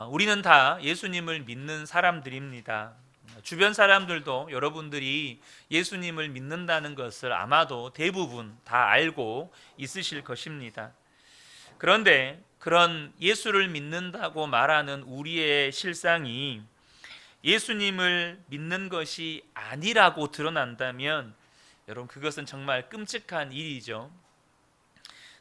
우리는 다 예수님을 믿는 사람들입니다. 주변 사람들도 여러분들이 예수님을 믿는다는 것을 아마도 대부분 다 알고 있으실 것입니다. 그런데 그런 예수를 믿는다고 말하는 우리의 실상이 예수님을 믿는 것이 아니라고 드러난다면 여러분, 그것은 정말 끔찍한 일이죠.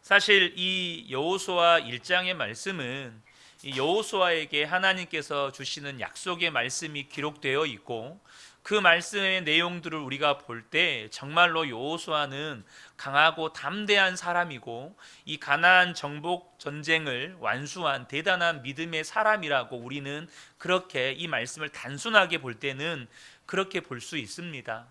사실 이 여호수아 1장의 말씀은 이 여호수아에게 하나님께서 주시는 약속의 말씀이 기록되어 있고, 그 말씀의 내용들을 우리가 볼 때 정말로 여호수아는 강하고 담대한 사람이고 이 가나안 정복 전쟁을 완수한 대단한 믿음의 사람이라고 우리는 그렇게 이 말씀을 단순하게 볼 때는 그렇게 볼 수 있습니다.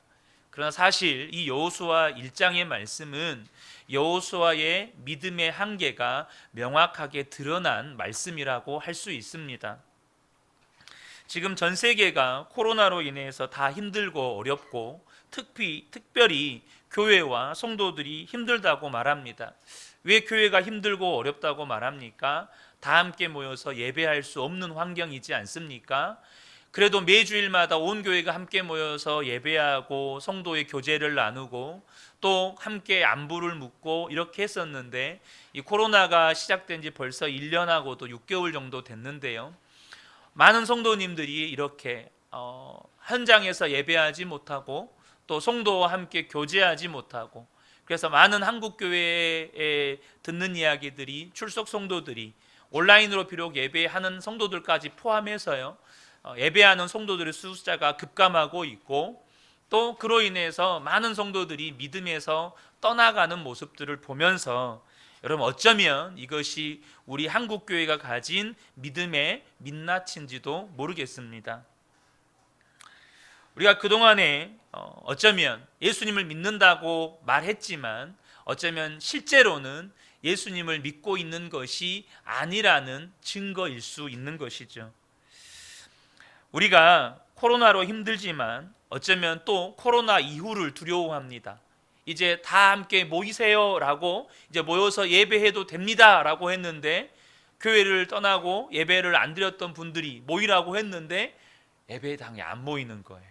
그러나 사실 이 여호수아 1장의 말씀은 여호수아의 믿음의 한계가 명확하게 드러난 말씀이라고 할 수 있습니다. 지금 전 세계가 코로나로 인해서 다 힘들고 어렵고 특별히 교회와 성도들이 힘들다고 말합니다. 왜 교회가 힘들고 어렵다고 말합니까? 다 함께 모여서 예배할 수 없는 환경이지 않습니까? 그래도 매주일마다 온 교회가 함께 모여서 예배하고 성도의 교제를 나누고 또 함께 안부를 묻고 이렇게 했었는데, 이 코로나가 시작된 지 벌써 1년하고도 6개월 정도 됐는데요. 많은 성도님들이 이렇게 현장에서 예배하지 못하고 또 성도와 함께 교제하지 못하고, 그래서 많은 한국 교회에 듣는 이야기들이 출석 성도들이 온라인으로 비록 예배하는 성도들까지 포함해서요, 예배하는 성도들의 숫자가 급감하고 있고, 또 그로 인해서 많은 성도들이 믿음에서 떠나가는 모습들을 보면서 여러분, 어쩌면 이것이 우리 한국 교회가 가진 믿음의 민낯인지도 모르겠습니다. 우리가 그동안에 어쩌면 예수님을 믿는다고 말했지만 어쩌면 실제로는 예수님을 믿고 있는 것이 아니라는 증거일 수 있는 것이죠. 우리가 코로나로 힘들지만 어쩌면 또 코로나 이후를 두려워합니다. 이제 다 함께 모이세요 라고, 이제 모여서 예배해도 됩니다 라고 했는데, 교회를 떠나고 예배를 안 드렸던 분들이 모이라고 했는데 예배당에 안 모이는 거예요.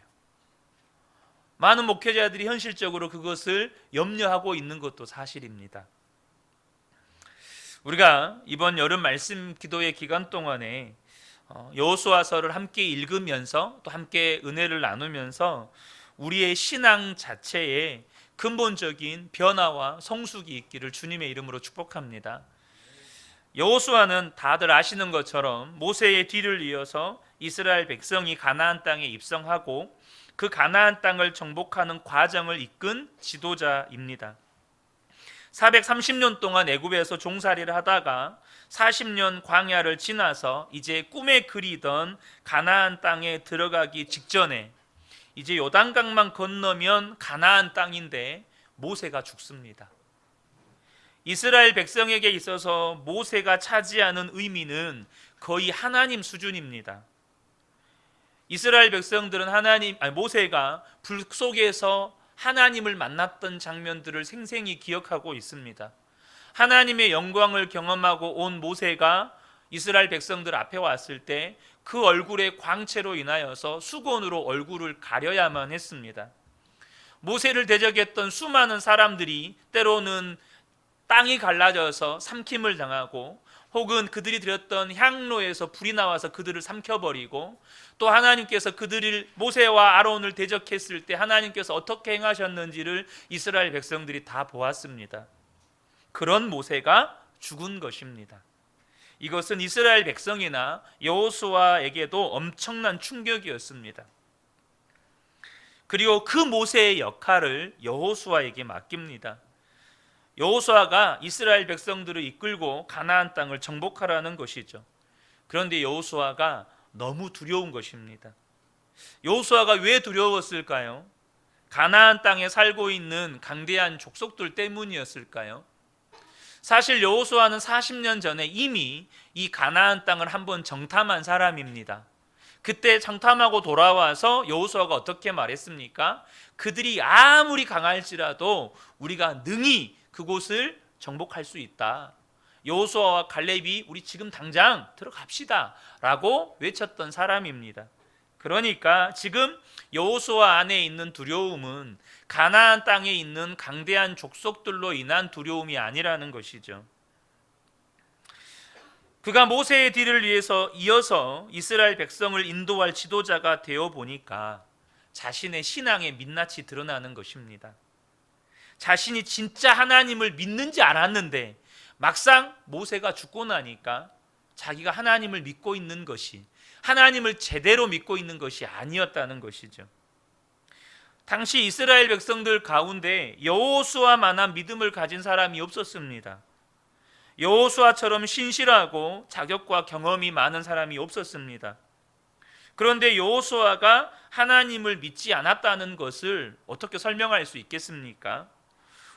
많은 목회자들이 현실적으로 그것을 염려하고 있는 것도 사실입니다. 우리가 이번 여름 말씀 기도의 기간 동안에 여호수아서를 함께 읽으면서 또 함께 은혜를 나누면서 우리의 신앙 자체에 근본적인 변화와 성숙이 있기를 주님의 이름으로 축복합니다. 여호수아는 다들 아시는 것처럼 모세의 뒤를 이어서 이스라엘 백성이 가나안 땅에 입성하고 그 가나안 땅을 정복하는 과정을 이끈 지도자입니다. 430년 동안 애굽에서 종살이를 하다가 40년 광야를 지나서 이제 꿈에 그리던 가나안 땅에 들어가기 직전에 이제 요단강만 건너면 가나안 땅인데 모세가 죽습니다. 이스라엘 백성에게 있어서 모세가 차지하는 의미는 거의 하나님 수준입니다. 이스라엘 백성들은 모세가 불 속에서 하나님을 만났던 장면들을 생생히 기억하고 있습니다. 하나님의 영광을 경험하고 온 모세가 이스라엘 백성들 앞에 왔을 때 그 얼굴의 광채로 인하여서 수건으로 얼굴을 가려야만 했습니다. 모세를 대적했던 수많은 사람들이 때로는 땅이 갈라져서 삼킴을 당하고, 혹은 그들이 드렸던 향로에서 불이 나와서 그들을 삼켜버리고, 또 하나님께서 그들을 모세와 아론을 대적했을 때 하나님께서 어떻게 행하셨는지를 이스라엘 백성들이 다 보았습니다. 그런 모세가 죽은 것입니다. 이것은 이스라엘 백성이나 여호수아에게도 엄청난 충격이었습니다. 그리고 그 모세의 역할을 여호수아에게 맡깁니다. 여호수아가 이스라엘 백성들을 이끌고 가나안 땅을 정복하라는 것이죠. 그런데 여호수아가 너무 두려운 것입니다. 여호수아가 왜 두려웠을까요? 가나안 땅에 살고 있는 강대한 족속들 때문이었을까요? 사실 여호수아는 40년 전에 이미 이 가나안 땅을 한번 정탐한 사람입니다. 그때 정탐하고 돌아와서 여호수아가 어떻게 말했습니까? 그들이 아무리 강할지라도 우리가 능히 그곳을 정복할 수 있다. 여호수아와 갈렙이 우리 지금 당장 들어갑시다 라고 외쳤던 사람입니다. 그러니까 지금 여호수아 안에 있는 두려움은 가나안 땅에 있는 강대한 족속들로 인한 두려움이 아니라는 것이죠. 그가 모세의 뒤를 위해서 이어서 이스라엘 백성을 인도할 지도자가 되어 보니까 자신의 신앙의 민낯이 드러나는 것입니다. 자신이 진짜 하나님을 믿는지 알았는데 막상 모세가 죽고 나니까 자기가 하나님을 믿고 있는 것이, 하나님을 제대로 믿고 있는 것이 아니었다는 것이죠. 당시 이스라엘 백성들 가운데 여호수아만한 믿음을 가진 사람이 없었습니다. 여호수아처럼 신실하고 자격과 경험이 많은 사람이 없었습니다. 그런데 여호수아가 하나님을 믿지 않았다는 것을 어떻게 설명할 수 있겠습니까?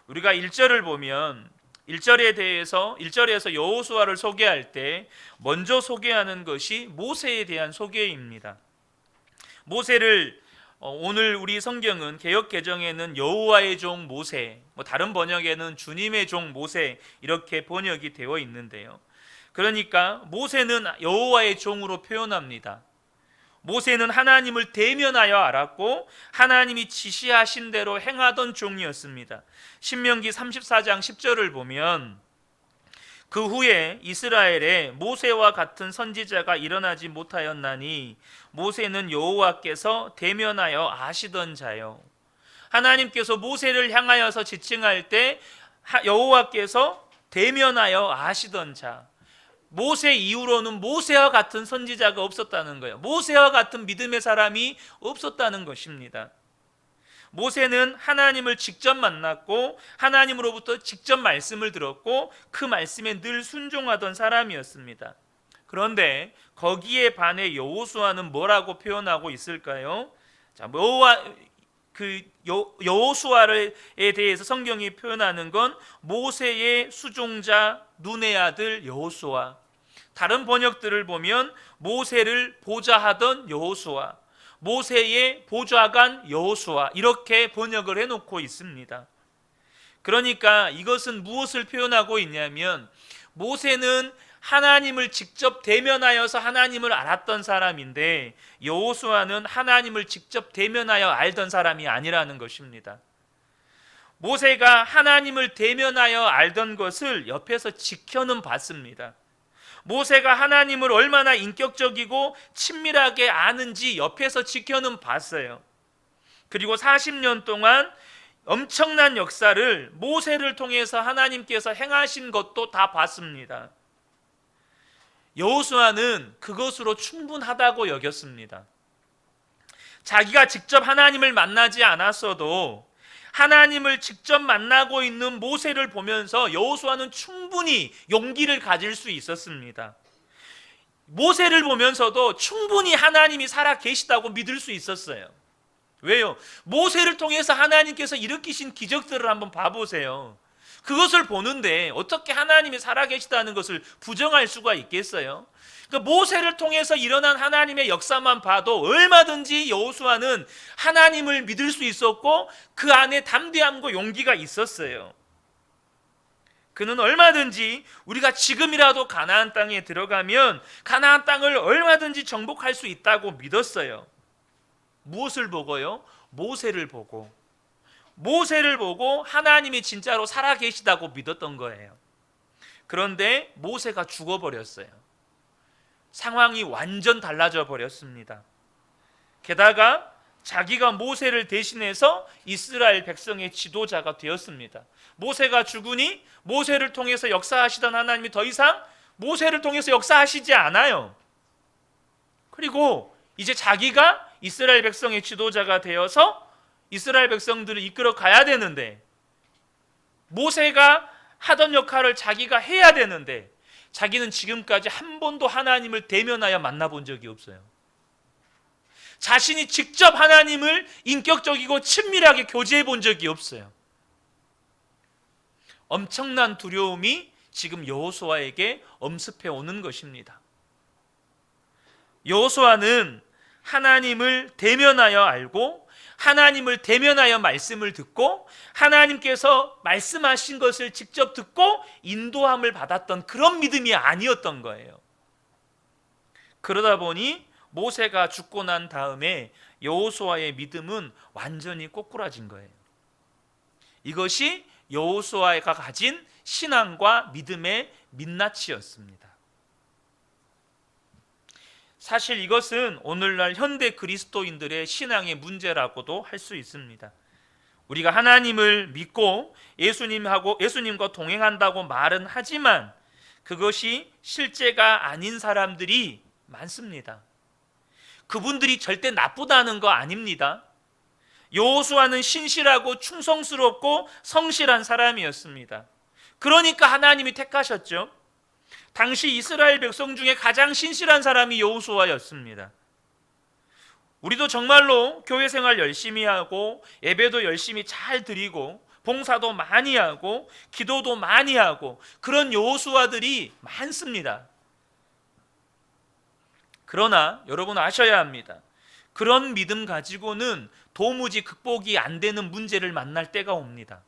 우리가 1절을 보면 1절에서 여호수아를 소개할 때 먼저 소개하는 것이 모세에 대한 소개입니다. 모세를 오늘 우리 성경은 개역 개정에는 여호와의 종 모세, 다른 번역에는 주님의 종 모세 이렇게 번역이 되어 있는데요. 그러니까 모세는 여호와의 종으로 표현합니다. 모세는 하나님을 대면하여 알았고 하나님이 지시하신 대로 행하던 종이었습니다. 신명기 34장 10절을 보면 그 후에 이스라엘에 모세와 같은 선지자가 일어나지 못하였나니 모세는 여호와께서 대면하여 아시던 자요. 하나님께서 모세를 향하여서 지칭할 때 여호와께서 대면하여 아시던 자. 모세 이후로는 모세와 같은 선지자가 없었다는 거예요. 모세와 같은 믿음의 사람이 없었다는 것입니다. 모세는 하나님을 직접 만났고 하나님으로부터 직접 말씀을 들었고 그 말씀에 늘 순종하던 사람이었습니다. 그런데 거기에 반해 여호수아는 뭐라고 표현하고 있을까요? 자, 여호수아에 대해서 성경이 표현하는 건 모세의 수종자 눈의 아들 여호수아, 다른 번역들을 보면 모세를 보좌하던 여호수아, 모세의 보좌관 여호수아 이렇게 번역을 해놓고 있습니다. 그러니까 이것은 무엇을 표현하고 있냐면 모세는 하나님을 직접 대면하여서 하나님을 알았던 사람인데 여호수아는 하나님을 직접 대면하여 알던 사람이 아니라는 것입니다. 모세가 하나님을 대면하여 알던 것을 옆에서 지켜는 봤습니다. 모세가 하나님을 얼마나 인격적이고 친밀하게 아는지 옆에서 지켜는 봤어요. 그리고 40년 동안 엄청난 역사를 모세를 통해서 하나님께서 행하신 것도 다 봤습니다. 여호수아는 그것으로 충분하다고 여겼습니다. 자기가 직접 하나님을 만나지 않았어도 하나님을 직접 만나고 있는 모세를 보면서 여호수아는 충분히 용기를 가질 수 있었습니다. 모세를 보면서도 충분히 하나님이 살아 계시다고 믿을 수 있었어요. 왜요? 모세를 통해서 하나님께서 일으키신 기적들을 한번 봐보세요. 그것을 보는데 어떻게 하나님이 살아계시다는 것을 부정할 수가 있겠어요? 그러니까 모세를 통해서 일어난 하나님의 역사만 봐도 얼마든지 여호수아는 하나님을 믿을 수 있었고 그 안에 담대함과 용기가 있었어요. 그는 얼마든지 우리가 지금이라도 가나안 땅에 들어가면 가나안 땅을 얼마든지 정복할 수 있다고 믿었어요. 무엇을 보고요? 모세를 보고. 모세를 보고 하나님이 진짜로 살아계시다고 믿었던 거예요. 그런데 모세가 죽어버렸어요. 상황이 완전 달라져 버렸습니다. 게다가 자기가 모세를 대신해서 이스라엘 백성의 지도자가 되었습니다. 모세가 죽으니 모세를 통해서 역사하시던 하나님이 더 이상 모세를 통해서 역사하시지 않아요. 그리고 이제 자기가 이스라엘 백성의 지도자가 되어서 이스라엘 백성들을 이끌어 가야 되는데 모세가 하던 역할을 자기가 해야 되는데 자기는 지금까지 한 번도 하나님을 대면하여 만나본 적이 없어요. 자신이 직접 하나님을 인격적이고 친밀하게 교제해 본 적이 없어요. 엄청난 두려움이 지금 여호수아에게 엄습해 오는 것입니다. 여호수아는 하나님을 대면하여 알고 하나님을 대면하여 말씀을 듣고 하나님께서 말씀하신 것을 직접 듣고 인도함을 받았던 그런 믿음이 아니었던 거예요. 그러다 보니 모세가 죽고 난 다음에 여호수아의 믿음은 완전히 꼬꾸라진 거예요. 이것이 여호수아가 가진 신앙과 믿음의 민낯이었습니다. 사실 이것은 오늘날 현대 그리스도인들의 신앙의 문제라고도 할 수 있습니다. 우리가 하나님을 믿고 예수님과 동행한다고 말은 하지만 그것이 실제가 아닌 사람들이 많습니다. 그분들이 절대 나쁘다는 거 아닙니다. 여호수아는 신실하고 충성스럽고 성실한 사람이었습니다. 그러니까 하나님이 택하셨죠. 당시 이스라엘 백성 중에 가장 신실한 사람이 여호수아였습니다. 우리도 정말로 교회 생활 열심히 하고 예배도 열심히 잘 드리고 봉사도 많이 하고 기도도 많이 하고 그런 여호수아들이 많습니다. 그러나 여러분 아셔야 합니다. 그런 믿음 가지고는 도무지 극복이 안 되는 문제를 만날 때가 옵니다.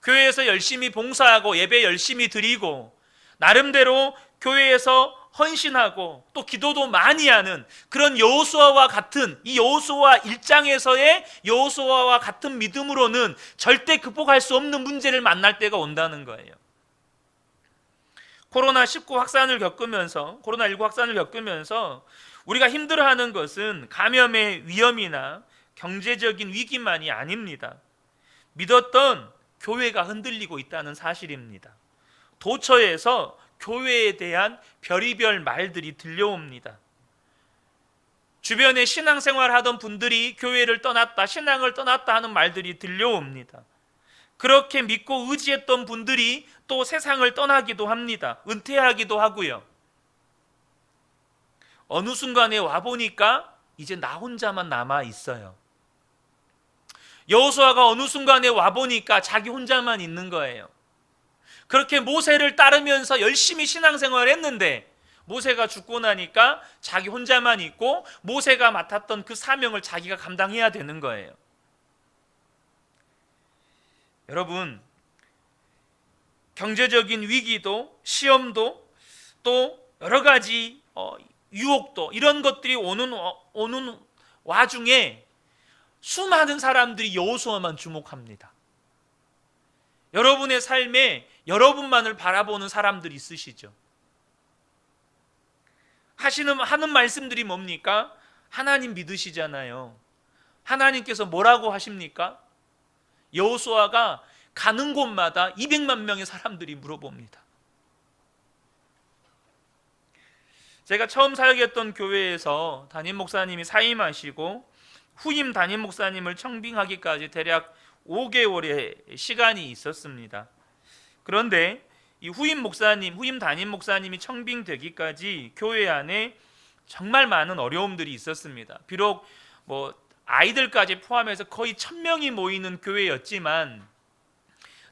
교회에서 열심히 봉사하고 예배 열심히 드리고 나름대로 교회에서 헌신하고 또 기도도 많이 하는 그런 여호수아와 같은 이 여호수아 1장에서의 여호수아와 같은 믿음으로는 절대 극복할 수 없는 문제를 만날 때가 온다는 거예요. 코로나19 확산을 겪으면서 우리가 힘들어하는 것은 감염의 위험이나 경제적인 위기만이 아닙니다. 믿었던 교회가 흔들리고 있다는 사실입니다. 도처에서 교회에 대한 별의별 말들이 들려옵니다. 주변에 신앙생활 하던 분들이 교회를 떠났다, 신앙을 떠났다 하는 말들이 들려옵니다. 그렇게 믿고 의지했던 분들이 또 세상을 떠나기도 합니다. 은퇴하기도 하고요. 어느 순간에 와보니까 이제 나 혼자만 남아 있어요. 여호수아가 어느 순간에 와보니까 자기 혼자만 있는 거예요. 그렇게 모세를 따르면서 열심히 신앙생활을 했는데 모세가 죽고 나니까 자기 혼자만 있고 모세가 맡았던 그 사명을 자기가 감당해야 되는 거예요. 여러분, 경제적인 위기도 시험도 또 여러 가지 유혹도 이런 것들이 오는 와중에 수많은 사람들이 여호수아만 주목합니다. 여러분의 삶에 여러분만을 바라보는 사람들이 있으시죠. 하는 말씀들이 뭡니까? 하나님 믿으시잖아요. 하나님께서 뭐라고 하십니까? 여호수아가 가는 곳마다 200만 명의 사람들이 물어봅니다. 제가 처음 사역했던 교회에서 담임 목사님이 사임하시고 후임 담임 목사님을 청빙하기까지 대략 5개월의 시간이 있었습니다. 그런데 이 후임 담임 목사님이 청빙되기까지 교회 안에 정말 많은 어려움들이 있었습니다. 비록 아이들까지 포함해서 거의 1000명이 모이는 교회였지만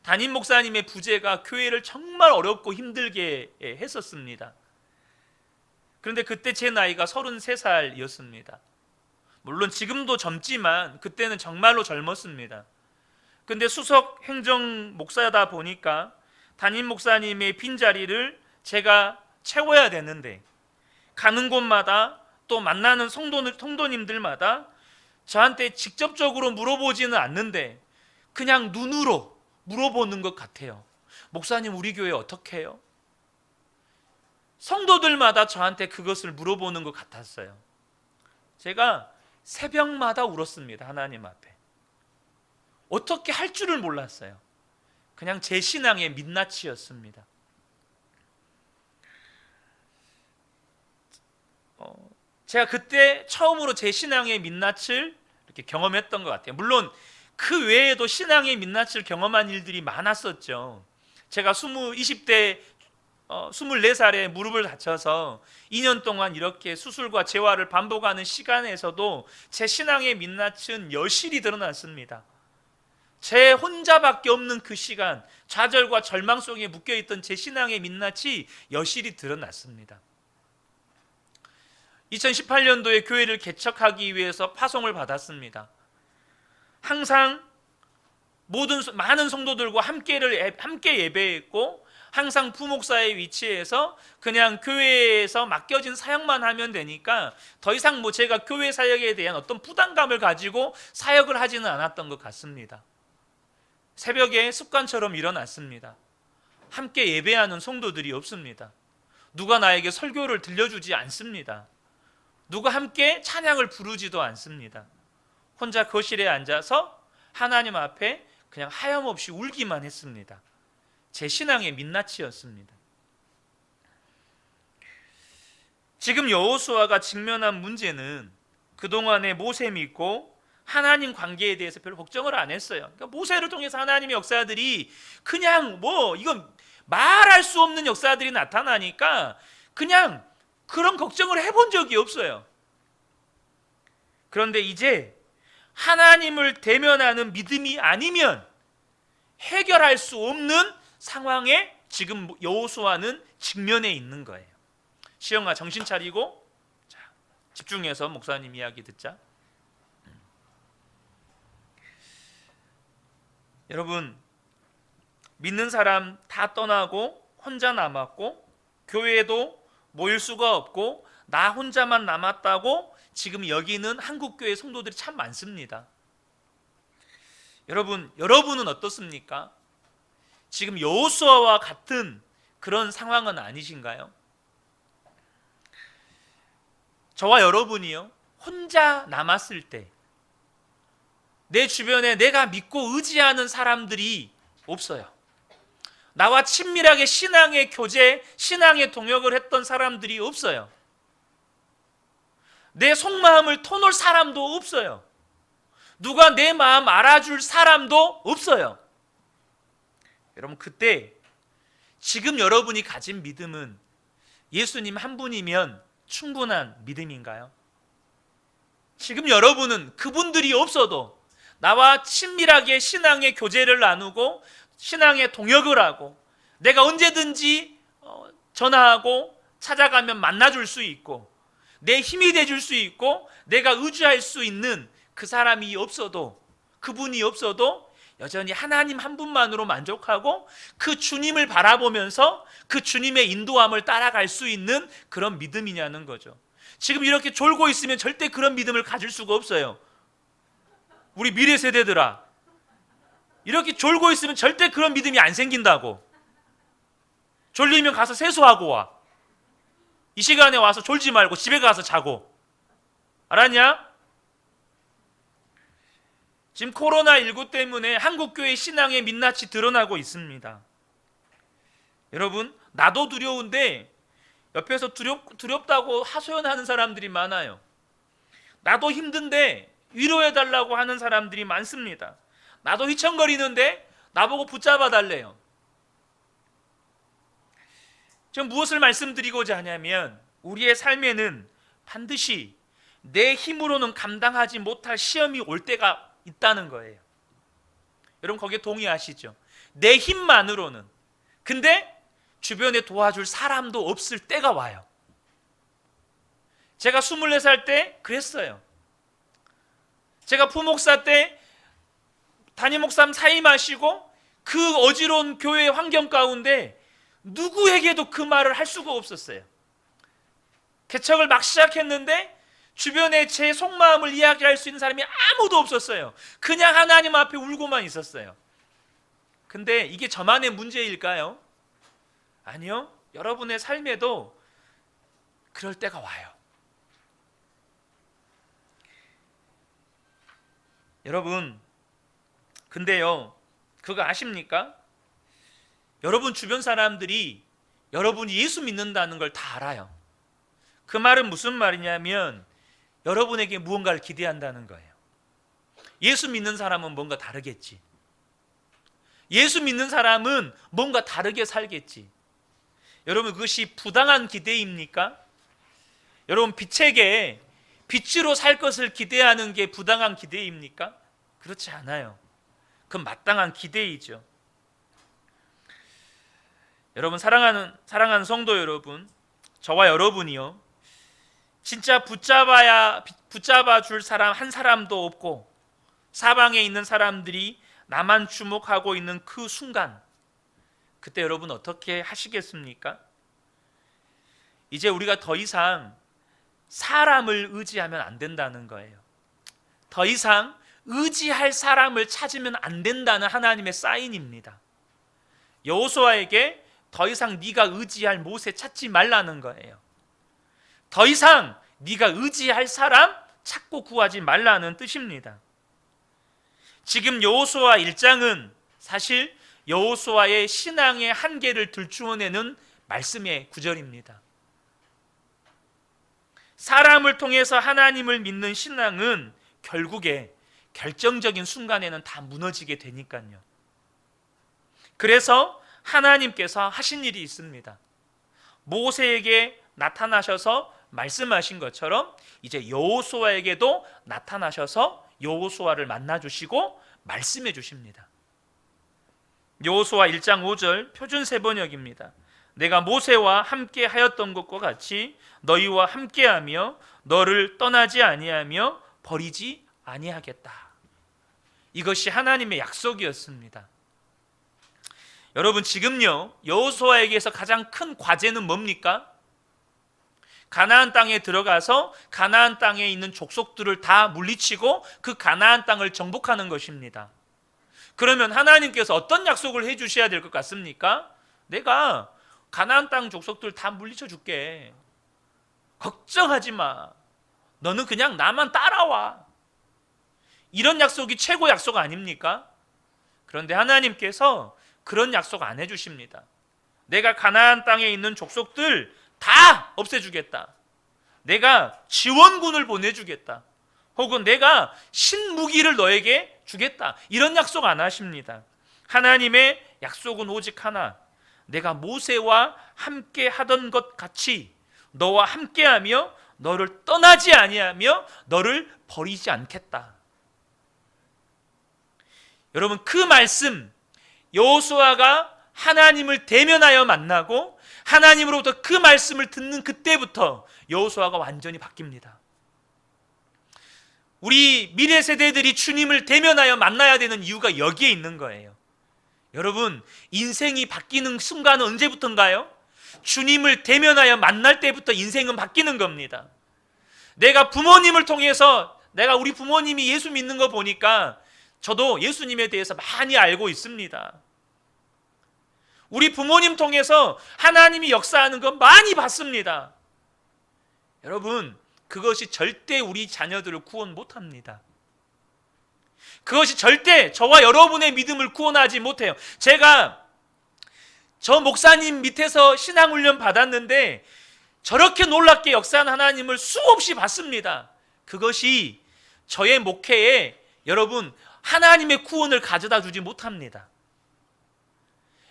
담임 목사님의 부재가 교회를 정말 어렵고 힘들게 했었습니다. 그런데 그때 제 나이가 33살이었습니다. 물론 지금도 젊지만 그때는 정말로 젊었습니다. 근데 수석 행정 목사다 보니까 담임 목사님의 빈자리를 제가 채워야 되는데 가는 곳마다 또 만나는 성도님들마다 저한테 직접적으로 물어보지는 않는데 그냥 눈으로 물어보는 것 같아요. 목사님, 우리 교회 어떻게 해요? 성도들마다 저한테 그것을 물어보는 것 같았어요. 제가 새벽마다 울었습니다. 하나님 앞에. 어떻게 할 줄을 몰랐어요. 그냥 제 신앙의 민낯이었습니다. 제가 그때 처음으로 제 신앙의 민낯을 이렇게 경험했던 것 같아요. 물론 그 외에도 신앙의 민낯을 경험한 일들이 많았었죠. 제가 24살에 무릎을 다쳐서 2년 동안 이렇게 수술과 재활을 반복하는 시간에서도 제 신앙의 민낯은 여실히 드러났습니다. 제 혼자밖에 없는 그 시간, 좌절과 절망 속에 묶여있던 제 신앙의 민낯이 여실히 드러났습니다. 2018년도에 교회를 개척하기 위해서 파송을 받았습니다. 항상 많은 성도들과 함께 예배했고 항상 부목사의 위치에서 그냥 교회에서 맡겨진 사역만 하면 되니까 더 이상 제가 교회 사역에 대한 어떤 부담감을 가지고 사역을 하지는 않았던 것 같습니다. 새벽에 습관처럼 일어났습니다. 함께 예배하는 성도들이 없습니다. 누가 나에게 설교를 들려주지 않습니다. 누가 함께 찬양을 부르지도 않습니다. 혼자 거실에 앉아서 하나님 앞에 그냥 하염없이 울기만 했습니다. 제 신앙의 민낯이었습니다. 지금 여호수아가 직면한 문제는 그동안에 모세 믿고 하나님 관계에 대해서 별로 걱정을 안 했어요. 그러니까 모세를 통해서 하나님의 역사들이 그냥 이건 말할 수 없는 역사들이 나타나니까 그냥 그런 걱정을 해본 적이 없어요. 그런데 이제 하나님을 대면하는 믿음이 아니면 해결할 수 없는 상황에 지금 여호수아는 직면해 있는 거예요. 시영아, 정신 차리고 집중해서 목사님 이야기 듣자. 여러분, 믿는 사람 다 떠나고 혼자 남았고 교회도 모일 수가 없고 나 혼자만 남았다고 지금 여기는 한국교회 성도들이 참 많습니다. 여러분은 어떻습니까? 지금 여호수아와 같은 그런 상황은 아니신가요? 저와 여러분이요, 혼자 남았을 때 내 주변에 내가 믿고 의지하는 사람들이 없어요. 나와 친밀하게 신앙의 교제, 신앙의 동역을 했던 사람들이 없어요. 내 속마음을 터놓을 사람도 없어요. 누가 내 마음 알아줄 사람도 없어요. 여러분, 그때 지금 여러분이 가진 믿음은 예수님 한 분이면 충분한 믿음인가요? 지금 여러분은 그분들이 없어도 나와 친밀하게 신앙의 교제를 나누고 신앙의 동역을 하고 내가 언제든지 전화하고 찾아가면 만나줄 수 있고 내 힘이 돼줄 수 있고 내가 의지할 수 있는 그 사람이 없어도, 그분이 없어도 여전히 하나님 한 분만으로 만족하고 그 주님을 바라보면서 그 주님의 인도함을 따라갈 수 있는 그런 믿음이냐는 거죠. 지금 이렇게 졸고 있으면 절대 그런 믿음을 가질 수가 없어요. 우리 미래 세대들아, 이렇게 졸고 있으면 절대 그런 믿음이 안 생긴다고. 졸리면 가서 세수하고 와. 이 시간에 와서 졸지 말고 집에 가서 자고. 알았냐? 지금 코로나19 때문에 한국교회 신앙의 민낯이 드러나고 있습니다. 여러분, 나도 두려운데 옆에서 두렵다고 하소연하는 사람들이 많아요. 나도 힘든데 위로해달라고 하는 사람들이 많습니다. 나도 휘청거리는데 나보고 붙잡아 달래요. 지금 무엇을 말씀드리고자 하냐면 우리의 삶에는 반드시 내 힘으로는 감당하지 못할 시험이 올 때가 있다는 거예요. 여러분, 거기에 동의하시죠? 내 힘만으로는. 근데 주변에 도와줄 사람도 없을 때가 와요. 제가 24살 때 그랬어요. 제가 부목사 때 담임 목사님 사임하시고 그 어지러운 교회 환경 가운데 누구에게도 그 말을 할 수가 없었어요. 개척을 막 시작했는데 주변에 제 속마음을 이야기할 수 있는 사람이 아무도 없었어요. 그냥 하나님 앞에 울고만 있었어요. 근데 이게 저만의 문제일까요? 아니요. 여러분의 삶에도 그럴 때가 와요. 여러분, 근데요, 그거 아십니까? 여러분 주변 사람들이 여러분이 예수 믿는다는 걸 다 알아요. 그 말은 무슨 말이냐면 여러분에게 무언가를 기대한다는 거예요. 예수 믿는 사람은 뭔가 다르겠지. 예수 믿는 사람은 뭔가 다르게 살겠지. 여러분, 그것이 부당한 기대입니까? 여러분, 빛에게 빛으로 살 것을 기대하는 게 부당한 기대입니까? 그렇지 않아요. 그건 마땅한 기대이죠. 여러분, 사랑하는 성도 여러분, 저와 여러분이요, 진짜 붙잡아 줄 사람 한 사람도 없고 사방에 있는 사람들이 나만 주목하고 있는 그 순간, 그때 여러분 어떻게 하시겠습니까? 이제 우리가 더 이상 사람을 의지하면 안 된다는 거예요. 더 이상 의지할 사람을 찾으면 안 된다는 하나님의 사인입니다. 여호수아에게 더 이상 네가 의지할 모세 찾지 말라는 거예요. 더 이상 네가 의지할 사람 찾고 구하지 말라는 뜻입니다. 지금 여호수아 1장은 사실 여호수아의 신앙의 한계를 들추어내는 말씀의 구절입니다. 사람을 통해서 하나님을 믿는 신앙은 결국에 결정적인 순간에는 다 무너지게 되니까요. 그래서 하나님께서 하신 일이 있습니다. 모세에게 나타나셔서 말씀하신 것처럼 이제 여호수아에게도 나타나셔서 여호수아를 만나주시고 말씀해 주십니다. 여호수아 1장 5절 표준 세번역입니다. 내가 모세와 함께 하였던 것과 같이 너희와 함께하며 너를 떠나지 아니하며 버리지 아니하겠다. 이것이 하나님의 약속이었습니다. 여러분, 지금요 여호수아에게서 가장 큰 과제는 뭡니까? 가나안 땅에 들어가서 가나안 땅에 있는 족속들을 다 물리치고 그 가나안 땅을 정복하는 것입니다. 그러면 하나님께서 어떤 약속을 해 주셔야 될 것 같습니까? 내가 가나안 땅 족속들 다 물리쳐 줄게. 걱정하지 마. 너는 그냥 나만 따라와. 이런 약속이 최고 약속 아닙니까? 그런데 하나님께서 그런 약속 안 해주십니다. 내가 가나안 땅에 있는 족속들 다 없애주겠다. 내가 지원군을 보내주겠다. 혹은 내가 신무기를 너에게 주겠다. 이런 약속 안 하십니다. 하나님의 약속은 오직 하나. 내가 모세와 함께 하던 것 같이 너와 함께하며 너를 떠나지 아니하며 너를 버리지 않겠다. 여러분, 그 말씀, 여호수아가 하나님을 대면하여 만나고 하나님으로부터 그 말씀을 듣는 그때부터 여호수아가 완전히 바뀝니다. 우리 미래 세대들이 주님을 대면하여 만나야 되는 이유가 여기에 있는 거예요. 여러분, 인생이 바뀌는 순간은 언제부터인가요? 주님을 대면하여 만날 때부터 인생은 바뀌는 겁니다. 내가 부모님을 통해서, 내가 우리 부모님이 예수 믿는 거 보니까 저도 예수님에 대해서 많이 알고 있습니다. 우리 부모님 통해서 하나님이 역사하는 거 많이 봤습니다. 여러분, 그것이 절대 우리 자녀들을 구원 못합니다. 그것이 절대 저와 여러분의 믿음을 구원하지 못해요. 제가 저 목사님 밑에서 신앙훈련 받았는데 저렇게 놀랍게 역사한 하나님을 수없이 봤습니다. 그것이 저의 목회에 여러분 하나님의 구원을 가져다 주지 못합니다.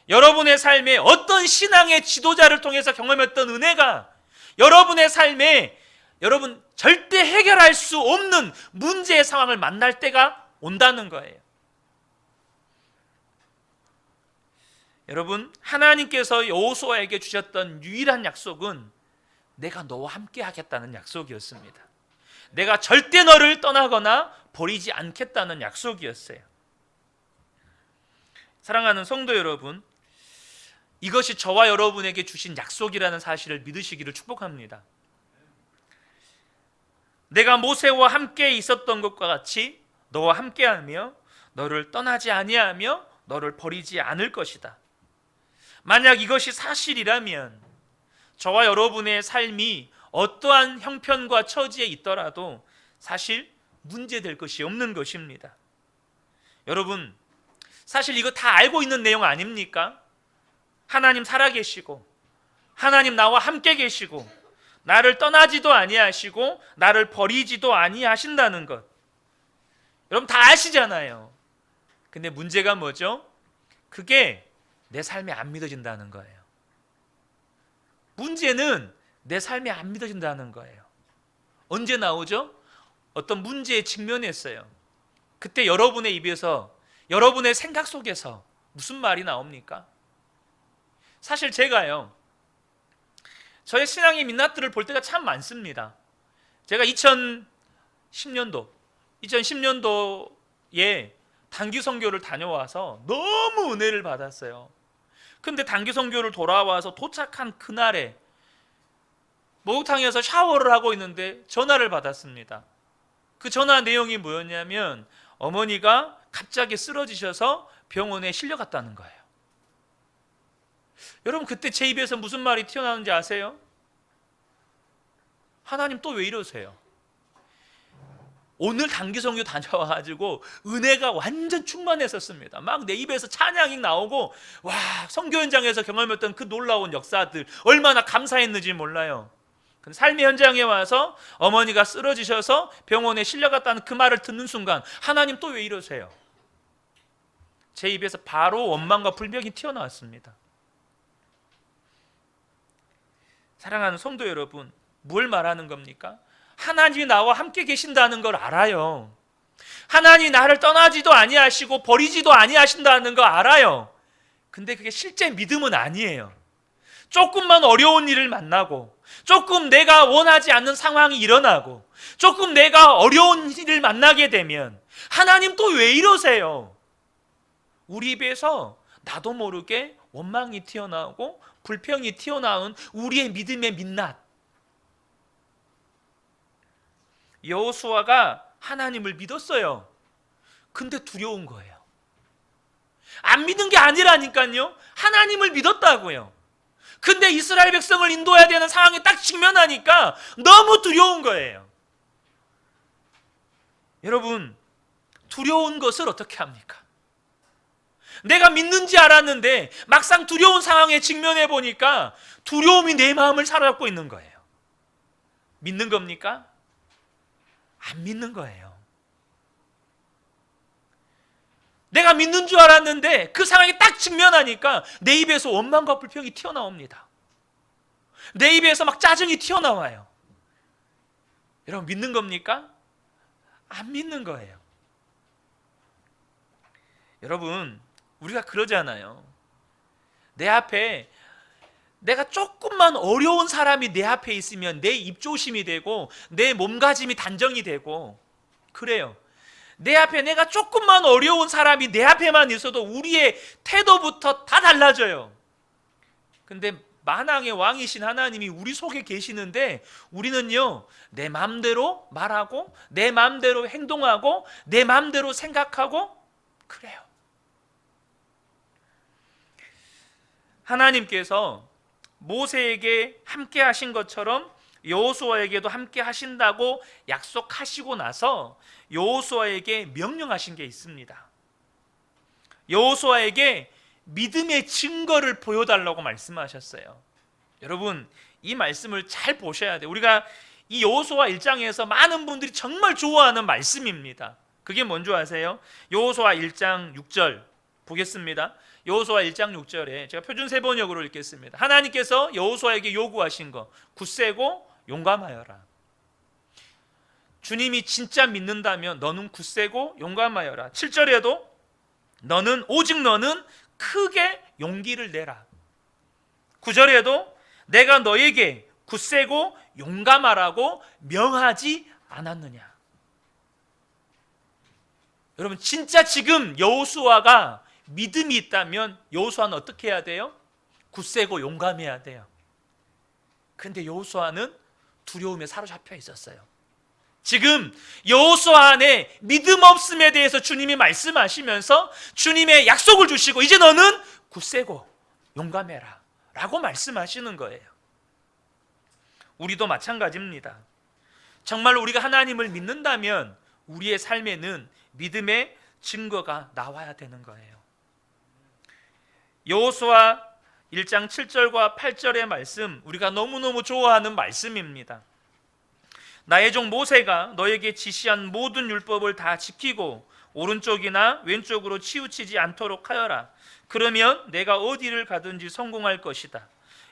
여러분의 삶에 어떤 신앙의 지도자를 통해서 경험했던 은혜가 여러분의 삶에 여러분 절대 해결할 수 없는 문제의 상황을 만날 때가 온다는 거예요. 여러분, 하나님께서 여호수아에게 주셨던 유일한 약속은 내가 너와 함께 하겠다는 약속이었습니다. 내가 절대 너를 떠나거나 버리지 않겠다는 약속이었어요. 사랑하는 성도 여러분, 이것이 저와 여러분에게 주신 약속이라는 사실을 믿으시기를 축복합니다. 내가 모세와 함께 있었던 것과 같이 너와 함께하며 너를 떠나지 아니하며 너를 버리지 않을 것이다. 만약 이것이 사실이라면 저와 여러분의 삶이 어떠한 형편과 처지에 있더라도 사실 문제될 것이 없는 것입니다. 여러분, 사실 이거 다 알고 있는 내용 아닙니까? 하나님 살아계시고 하나님 나와 함께 계시고 나를 떠나지도 아니하시고 나를 버리지도 아니하신다는 것, 여러분 다 아시잖아요. 근데 문제가 뭐죠? 그게 내 삶에 안 믿어진다는 거예요. 문제는 내 삶에 안 믿어진다는 거예요. 언제 나오죠? 어떤 문제에 직면했어요. 그때 여러분의 입에서, 여러분의 생각 속에서 무슨 말이 나옵니까? 사실 제가요, 저의 신앙의 민낯들을 볼 때가 참 많습니다. 제가 2010년도 단기 선교를 다녀와서 너무 은혜를 받았어요. 근데 단기 선교를 돌아와서 도착한 그날에 목욕탕에서 샤워를 하고 있는데 전화를 받았습니다. 그 전화 내용이 뭐였냐면 어머니가 갑자기 쓰러지셔서 병원에 실려갔다는 거예요. 여러분, 그때 제 입에서 무슨 말이 튀어나오는지 아세요? 하나님 또 왜 이러세요? 오늘 단기 선교 다녀와가지고 은혜가 완전 충만했었습니다. 막 내 입에서 찬양이 나오고, 와, 선교 현장에서 경험했던 그 놀라운 역사들 얼마나 감사했는지 몰라요. 근데 삶의 현장에 와서 어머니가 쓰러지셔서 병원에 실려갔다는 그 말을 듣는 순간 하나님 또 왜 이러세요? 제 입에서 바로 원망과 불평이 튀어나왔습니다. 사랑하는 성도 여러분, 뭘 말하는 겁니까? 하나님이 나와 함께 계신다는 걸 알아요. 하나님이 나를 떠나지도 아니하시고 버리지도 아니하신다는 거 알아요. 근데 그게 실제 믿음은 아니에요. 조금만 어려운 일을 만나고, 조금 내가 원하지 않는 상황이 일어나고, 조금 내가 어려운 일을 만나게 되면 하나님 또 왜 이러세요? 우리 입에서 나도 모르게 원망이 튀어나오고 불평이 튀어나온 우리의 믿음의 민낯. 여호수아가 하나님을 믿었어요. 근데 두려운 거예요. 안 믿는 게 아니라니까요. 하나님을 믿었다고요. 근데 이스라엘 백성을 인도해야 되는 상황에 딱 직면하니까 너무 두려운 거예요. 여러분, 두려운 것을 어떻게 합니까? 내가 믿는지 알았는데 막상 두려운 상황에 직면해 보니까 두려움이 내 마음을 사로잡고 있는 거예요. 믿는 겁니까? 안 믿는 거예요. 내가 믿는 줄 알았는데 그 상황에 딱 직면하니까 내 입에서 원망과 불평이 튀어나옵니다. 내 입에서 막 짜증이 튀어나와요. 여러분, 믿는 겁니까? 안 믿는 거예요. 여러분, 우리가 그러잖아요. 내 앞에 내가 조금만 어려운 사람이 내 앞에 있으면 내 입조심이 되고 내 몸가짐이 단정이 되고 그래요. 내 앞에 내가 조금만 어려운 사람이 내 앞에만 있어도 우리의 태도부터 다 달라져요. 근데 만왕의 왕이신 하나님이 우리 속에 계시는데 우리는요, 내 마음대로 말하고 내 마음대로 행동하고 내 마음대로 생각하고 그래요. 하나님께서 모세에게 함께 하신 것처럼 여호수아에게도 함께 하신다고 약속하시고 나서 여호수아에게 명령하신 게 있습니다. 여호수아에게 믿음의 증거를 보여달라고 말씀하셨어요. 여러분, 이 말씀을 잘 보셔야 돼요. 우리가 이 여호수아 1장에서 많은 분들이 정말 좋아하는 말씀입니다. 그게 뭔지 아세요? 여호수아 1장 6절 보겠습니다. 여호수아 1장 6절에 제가 표준 세번역으로 읽겠습니다. 하나님께서 여호수아에게 요구하신 거, 굳세고 용감하여라. 주님이 진짜 믿는다면 너는 굳세고 용감하여라. 7절에도 오직 너는 크게 용기를 내라. 9절에도 내가 너에게 굳세고 용감하라고 명하지 않았느냐. 여러분, 진짜 지금 여호수아가 믿음이 있다면 여호수아는 어떻게 해야 돼요? 굳세고 용감해야 돼요. 근데 여호수아는 두려움에 사로잡혀 있었어요. 지금 여호수아 안에 믿음 없음에 대해서 주님이 말씀하시면서 주님의 약속을 주시고 이제 너는 굳세고 용감해라 라고 말씀하시는 거예요. 우리도 마찬가지입니다. 정말 우리가 하나님을 믿는다면 우리의 삶에는 믿음의 증거가 나와야 되는 거예요. 여호수아 1장 7절과 8절의 말씀, 우리가 너무너무 좋아하는 말씀입니다. 나의 종 모세가 너에게 지시한 모든 율법을 다 지키고 오른쪽이나 왼쪽으로 치우치지 않도록 하여라. 그러면 내가 어디를 가든지 성공할 것이다.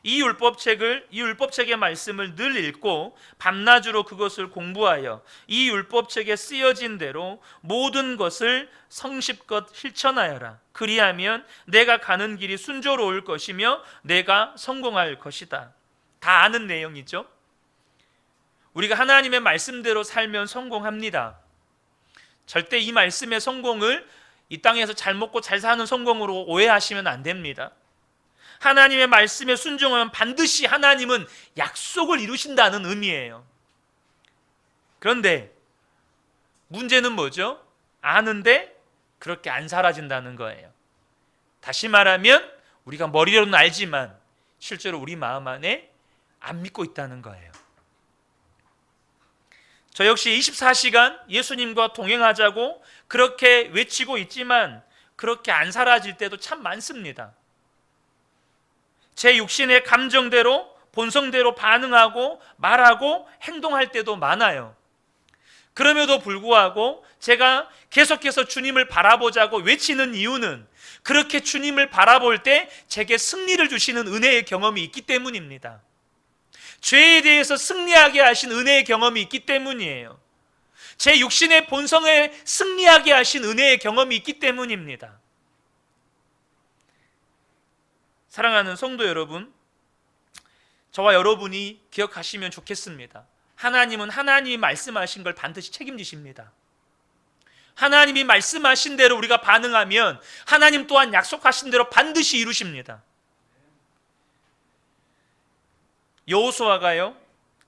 이 율법책의 말씀을 늘 읽고 밤낮으로 그것을 공부하여 이 율법책에 쓰여진 대로 모든 것을 성실껏 실천하여라. 그리하면 내가 가는 길이 순조로울 것이며 내가 성공할 것이다. 다 아는 내용이죠. 우리가 하나님의 말씀대로 살면 성공합니다. 절대 이 말씀의 성공을 이 땅에서 잘 먹고 잘 사는 성공으로 오해하시면 안 됩니다. 하나님의 말씀에 순종하면 반드시 하나님은 약속을 이루신다는 의미예요. 그런데 문제는 뭐죠? 아는데 그렇게 안 사라진다는 거예요. 다시 말하면 우리가 머리로는 알지만 실제로 우리 마음 안에 안 믿고 있다는 거예요. 저 역시 24시간 예수님과 동행하자고 그렇게 외치고 있지만 그렇게 안 사라질 때도 참 많습니다. 제 육신의 감정대로 본성대로 반응하고 말하고 행동할 때도 많아요. 그럼에도 불구하고 제가 계속해서 주님을 바라보자고 외치는 이유는 그렇게 주님을 바라볼 때 제게 승리를 주시는 은혜의 경험이 있기 때문입니다. 죄에 대해서 승리하게 하신 은혜의 경험이 있기 때문이에요. 제 육신의 본성에 승리하게 하신 은혜의 경험이 있기 때문입니다. 사랑하는 성도 여러분, 저와 여러분이 기억하시면 좋겠습니다. 하나님은 하나님이 말씀하신 걸 반드시 책임지십니다. 하나님이 말씀하신 대로 우리가 반응하면 하나님 또한 약속하신 대로 반드시 이루십니다. 여호수아가요,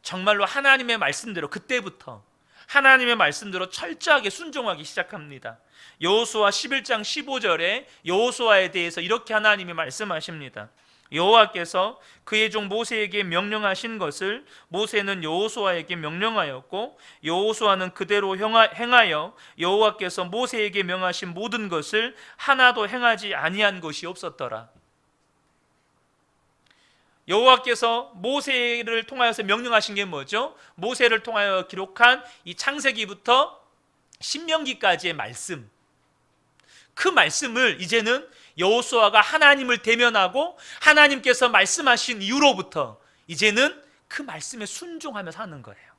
정말로 하나님의 말씀대로 그때부터 하나님의 말씀대로 철저하게 순종하기 시작합니다. 여호수아 11장 15절에 여호수아에 대해서 이렇게 하나님이 말씀하십니다. 여호와께서 그의 종 모세에게 명령하신 것을 모세는 여호수아에게 명령하였고 여호수아는 그대로 행하여 여호와께서 모세에게 명하신 모든 것을 하나도 행하지 아니한 것이 없었더라. 여호와께서 모세를 통하여서 명령하신 게 뭐죠? 모세를 통하여 기록한 이 창세기부터 신명기까지의 말씀, 그 말씀을 이제는 여호수아가 하나님을 대면하고 하나님께서 말씀하신 이후로부터 이제는 그 말씀에 순종하며 사는 거예요.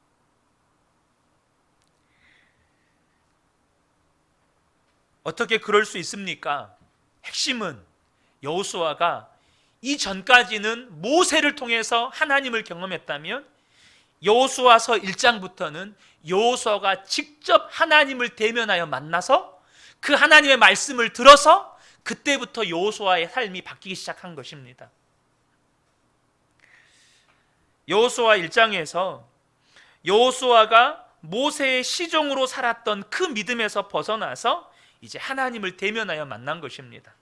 어떻게 그럴 수 있습니까? 핵심은 여호수아가 이전까지는 모세를 통해서 하나님을 경험했다면 여호수아서 1장부터는 여호수아가 직접 하나님을 대면하여 만나서 그 하나님의 말씀을 들어서 그때부터 여호수아의 삶이 바뀌기 시작한 것입니다. 여호수아 1장에서 여호수아가 모세의 시종으로 살았던 그 믿음에서 벗어나서 이제 하나님을 대면하여 만난 것입니다.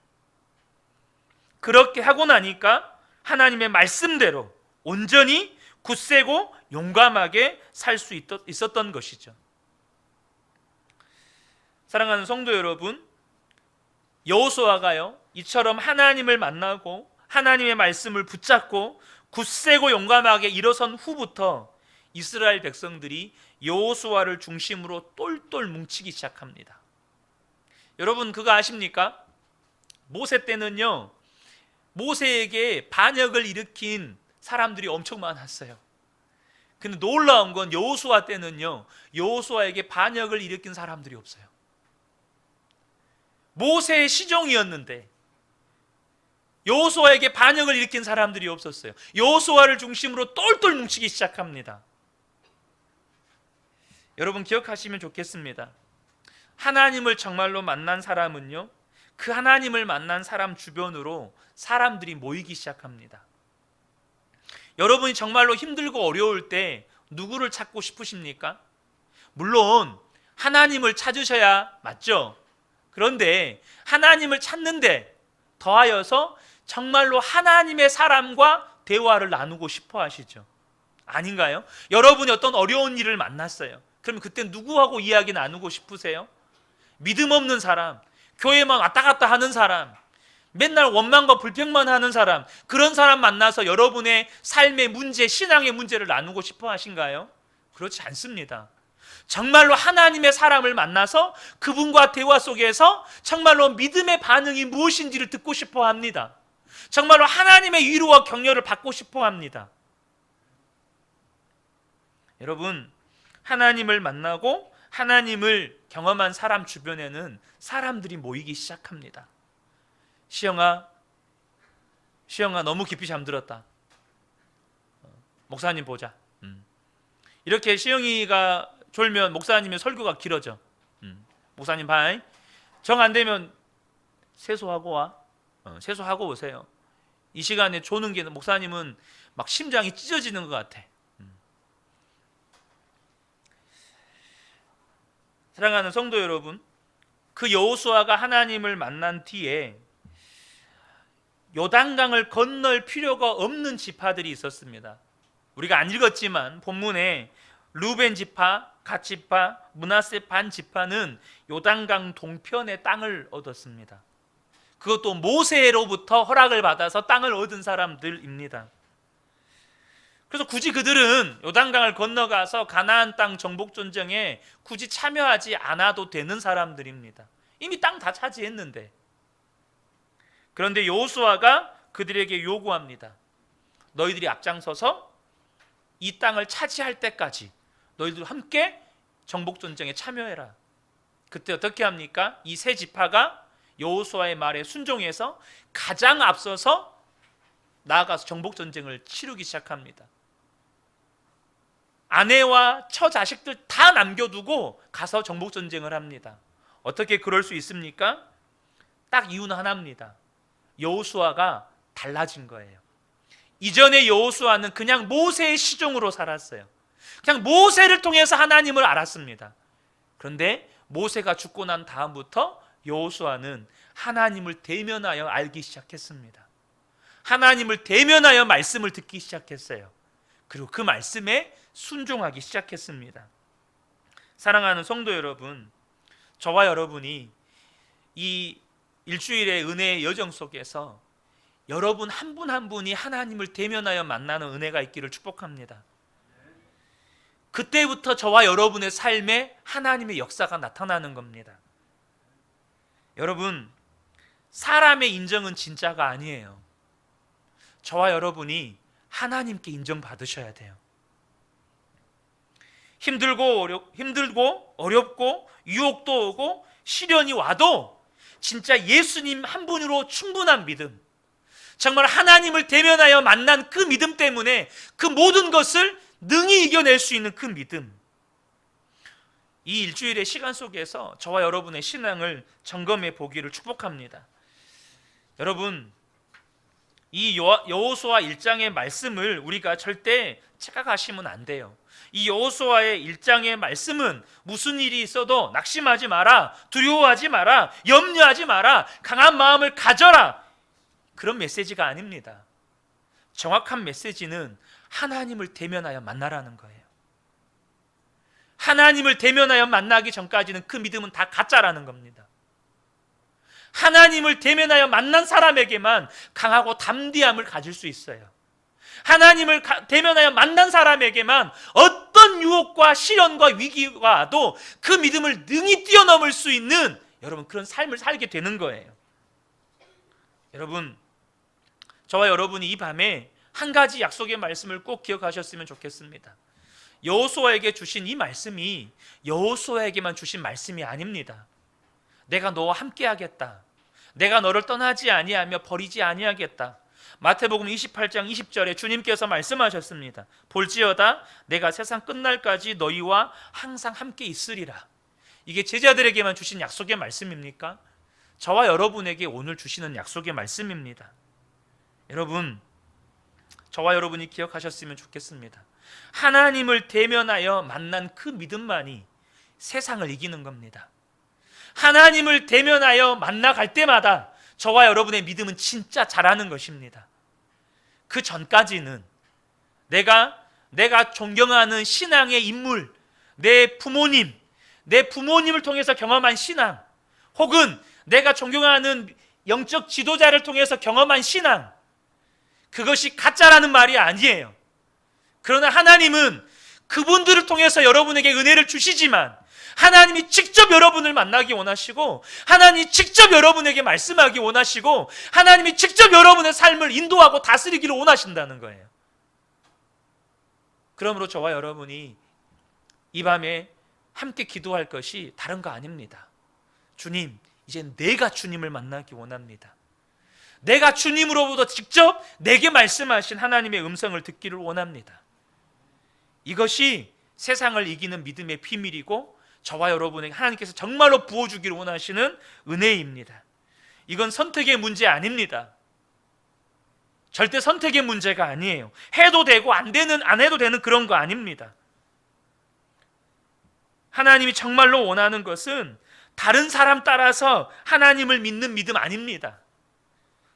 그렇게 하고 나니까 하나님의 말씀대로 온전히 굳세고 용감하게 살 수 있었던 것이죠. 사랑하는 성도 여러분, 여호수아가요 이처럼 하나님을 만나고 하나님의 말씀을 붙잡고 굳세고 용감하게 일어선 후부터 이스라엘 백성들이 여호수아를 중심으로 똘똘 뭉치기 시작합니다. 여러분 그거 아십니까? 모세 때는요 모세에게 반역을 일으킨 사람들이 엄청 많았어요. 근데 놀라운 건 여호수아 때는요 여호수아에게 반역을 일으킨 사람들이 없어요. 모세의 시종이었는데 여호수아에게 반역을 일으킨 사람들이 없었어요. 여호수아를 중심으로 똘똘 뭉치기 시작합니다. 여러분 기억하시면 좋겠습니다. 하나님을 정말로 만난 사람은요 그 하나님을 만난 사람 주변으로 사람들이 모이기 시작합니다. 여러분이 정말로 힘들고 어려울 때 누구를 찾고 싶으십니까? 물론 하나님을 찾으셔야 맞죠? 그런데 하나님을 찾는데 더하여서 정말로 하나님의 사람과 대화를 나누고 싶어 하시죠. 아닌가요? 여러분이 어떤 어려운 일을 만났어요. 그럼 그때 누구하고 이야기 나누고 싶으세요? 믿음 없는 사람, 교회만 왔다 갔다 하는 사람, 맨날 원망과 불평만 하는 사람, 그런 사람 만나서 여러분의 삶의 문제, 신앙의 문제를 나누고 싶어 하신가요? 그렇지 않습니다. 정말로 하나님의 사람을 만나서 그분과 대화 속에서 정말로 믿음의 반응이 무엇인지를 듣고 싶어 합니다. 정말로 하나님의 위로와 격려를 받고 싶어 합니다. 여러분, 하나님을 만나고 하나님을 경험한 사람 주변에는 사람들이 모이기 시작합니다. 시영아 너무 깊이 잠들었다. 목사님 보자. 이렇게 시영이가 졸면 목사님의 설교가 길어져. 목사님 방 정 안 되면 세수하고 와. 세수하고 오세요. 이 시간에 조는 게 목사님은 막 심장이 찢어지는 것 같아. 사랑하는 성도 여러분, 그 여호수아가 하나님을 만난 뒤에 요단강을 건널 필요가 없는 지파들이 있었습니다. 우리가 안 읽었지만 본문에 루벤 지파, 갓 지파, 므낫세 반 지파는 요단강 동편의 땅을 얻었습니다. 그것도 모세로부터 허락을 받아서 땅을 얻은 사람들입니다. 그래서 굳이 그들은 요단강을 건너가서 가나안 땅 정복 전쟁에 굳이 참여하지 않아도 되는 사람들입니다. 이미 땅 다 차지했는데. 그런데 여호수아가 그들에게 요구합니다. 너희들이 앞장서서 이 땅을 차지할 때까지 너희들 함께 정복 전쟁에 참여해라. 그때 어떻게 합니까? 이 세 지파가 여호수아의 말에 순종해서 가장 앞서서 나아가서 정복 전쟁을 치르기 시작합니다. 아내와 처자식들 다 남겨두고 가서 정복 전쟁을 합니다. 어떻게 그럴 수 있습니까? 딱 이유는 하나입니다. 여호수아가 달라진 거예요. 이전에 여호수아는 그냥 모세의 시종으로 살았어요. 그냥 모세를 통해서 하나님을 알았습니다. 그런데 모세가 죽고 난 다음부터 여호수아는 하나님을 대면하여 알기 시작했습니다. 하나님을 대면하여 말씀을 듣기 시작했어요. 그리고 그 말씀에 순종하기 시작했습니다. 사랑하는 성도 여러분, 저와 여러분이 이 일주일의 은혜의 여정 속에서 여러분 한 분 한 분이 하나님을 대면하여 만나는 은혜가 있기를 축복합니다. 그때부터 저와 여러분의 삶에 하나님의 역사가 나타나는 겁니다. 여러분, 사람의 인정은 진짜가 아니에요. 저와 여러분이 하나님께 인정받으셔야 돼요. 힘들고 어렵고 유혹도 오고 시련이 와도 진짜 예수님 한 분으로 충분한 믿음, 정말 하나님을 대면하여 만난 그 믿음 때문에 그 모든 것을 능히 이겨낼 수 있는 그 믿음, 이 일주일의 시간 속에서 저와 여러분의 신앙을 점검해 보기를 축복합니다. 여러분, 이 여호수아 1장의 말씀을 우리가 절대 착각하시면 안 돼요. 이 여호수아의 1장의 말씀은 무슨 일이 있어도 낙심하지 마라, 두려워하지 마라, 염려하지 마라, 강한 마음을 가져라, 그런 메시지가 아닙니다. 정확한 메시지는 하나님을 대면하여 만나라는 거예요. 하나님을 대면하여 만나기 전까지는 그 믿음은 다 가짜라는 겁니다. 하나님을 대면하여 만난 사람에게만 강하고 담대함을 가질 수 있어요. 하나님을 대면하여 만난 사람에게만 어떤 유혹과 시련과 위기가 와도 그 믿음을 능히 뛰어넘을 수 있는 여러분 그런 삶을 살게 되는 거예요. 여러분, 저와 여러분이 이 밤에 한 가지 약속의 말씀을 꼭 기억하셨으면 좋겠습니다. 여호수아에게 주신 이 말씀이 여호수아에게만 주신 말씀이 아닙니다. 내가 너와 함께 하겠다, 내가 너를 떠나지 아니하며 버리지 아니하겠다. 마태복음 28장 20절에 주님께서 말씀하셨습니다. 볼지어다 내가 세상 끝날까지 너희와 항상 함께 있으리라. 이게 제자들에게만 주신 약속의 말씀입니까? 저와 여러분에게 오늘 주시는 약속의 말씀입니다. 여러분, 저와 여러분이 기억하셨으면 좋겠습니다. 하나님을 대면하여 만난 그 믿음만이 세상을 이기는 겁니다. 하나님을 대면하여 만나갈 때마다 저와 여러분의 믿음은 진짜 자라는 것입니다. 그 전까지는 내가 존경하는 신앙의 인물, 내 부모님을 통해서 경험한 신앙, 혹은 내가 존경하는 영적 지도자를 통해서 경험한 신앙, 그것이 가짜라는 말이 아니에요. 그러나 하나님은 그분들을 통해서 여러분에게 은혜를 주시지만 하나님이 직접 여러분을 만나기 원하시고, 하나님이 직접 여러분에게 말씀하기 원하시고, 하나님이 직접 여러분의 삶을 인도하고 다스리기를 원하신다는 거예요. 그러므로 저와 여러분이 이 밤에 함께 기도할 것이 다른 거 아닙니다. 주님, 이제 내가 주님을 만나기 원합니다. 내가 주님으로부터 직접 내게 말씀하신 하나님의 음성을 듣기를 원합니다. 이것이 세상을 이기는 믿음의 비밀이고 저와 여러분에게 하나님께서 정말로 부어주기를 원하시는 은혜입니다. 이건 선택의 문제 아닙니다. 절대 선택의 문제가 아니에요. 해도 되고 안 해도 되는 그런 거 아닙니다. 하나님이 정말로 원하는 것은 다른 사람 따라서 하나님을 믿는 믿음 아닙니다.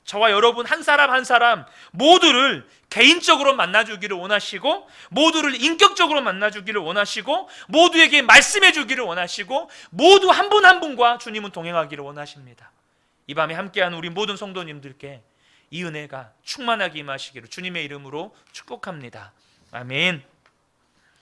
저와 여러분 한 사람 한 사람 모두를 개인적으로 만나주기를 원하시고, 모두를 인격적으로 만나주기를 원하시고, 모두에게 말씀해 주기를 원하시고, 모두 한 분 한 분과 주님은 동행하기를 원하십니다. 이 밤에 함께하는 우리 모든 성도님들께 이 은혜가 충만하게 임하시기를 주님의 이름으로 축복합니다. 아멘.